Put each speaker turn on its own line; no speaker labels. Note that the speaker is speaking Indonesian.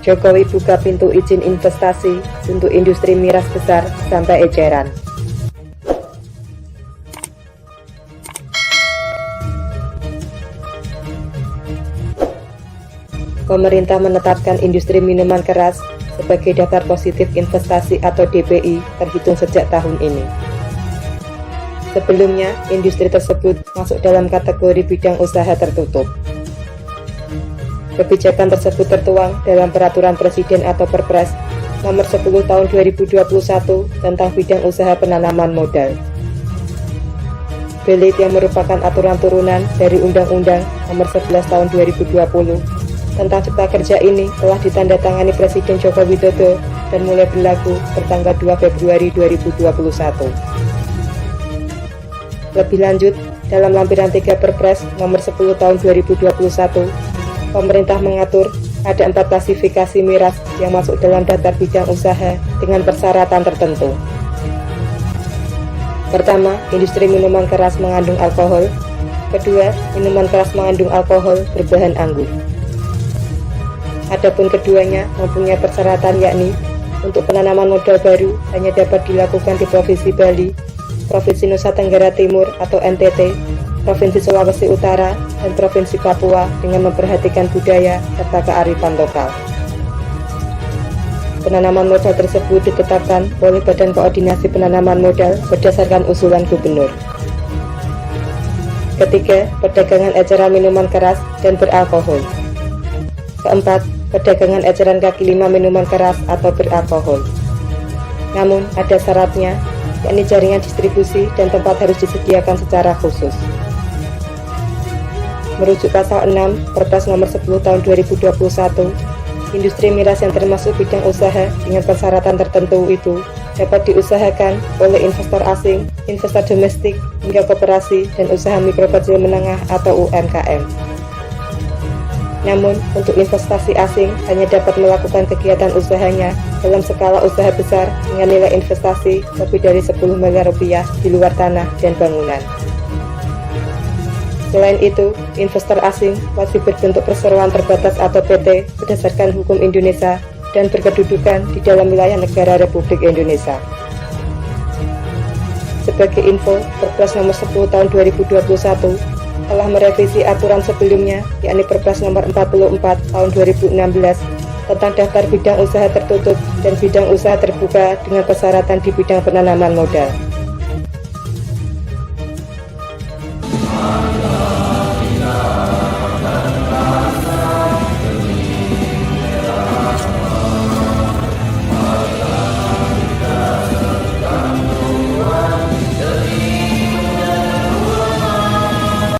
Jokowi buka pintu izin investasi untuk industri miras besar sampai eceran. Pemerintah menetapkan industri minuman keras sebagai daftar positif investasi atau DPI terhitung sejak tahun ini. Sebelumnya, industri tersebut masuk dalam kategori bidang usaha tertutup. Kebijakan tersebut tertuang dalam Peraturan Presiden atau Perpres Nomor 10 Tahun 2021 tentang bidang usaha penanaman modal. BELIT yang merupakan aturan turunan dari Undang-Undang Nomor 11 Tahun 2020 tentang Cipta Kerja ini telah ditandatangani Presiden Joko Widodo dan mulai berlaku pertanggal 2 Februari 2021. Lebih lanjut, dalam lampiran 3 Perpres Nomor 10 Tahun 2021, pemerintah mengatur ada 4 klasifikasi miras yang masuk dalam daftar bidang usaha dengan persyaratan tertentu. Pertama, industri minuman keras mengandung alkohol. Kedua, minuman keras mengandung alkohol berbahan anggur. Adapun keduanya mempunyai persyaratan, yakni untuk penanaman modal baru hanya dapat dilakukan di Provinsi Bali, Provinsi Nusa Tenggara Timur atau NTT, Provinsi Sulawesi Utara, dan Provinsi Papua dengan memperhatikan budaya serta kearifan lokal. Penanaman modal tersebut ditetapkan oleh Badan Koordinasi Penanaman Modal berdasarkan usulan Gubernur. Ketiga, perdagangan eceran minuman keras dan beralkohol. Keempat, perdagangan eceran kaki lima minuman keras atau beralkohol. Namun, ada syaratnya, yakni jaringan distribusi dan tempat harus disediakan secara khusus. Merujuk pasal 6 Perpres Nomor 10 Tahun 2021, industri miras yang termasuk bidang usaha dengan persyaratan tertentu itu dapat diusahakan oleh investor asing, investor domestik, hingga koperasi dan usaha mikro kecil menengah atau UMKM. Namun, untuk investasi asing hanya dapat melakukan kegiatan usahanya dalam skala usaha besar dengan nilai investasi lebih dari 10 miliar rupiah di luar tanah dan bangunan. Selain itu, investor asing wajib berbentuk perseroan terbatas atau PT berdasarkan hukum Indonesia dan berkedudukan di dalam wilayah negara Republik Indonesia. Sebagai info, Perpres Nomor 10 Tahun 2021 telah merevisi aturan sebelumnya, yakni Perpres Nomor 44 Tahun 2016 tentang daftar bidang usaha tertutup dan bidang usaha terbuka dengan persyaratan di bidang penanaman modal.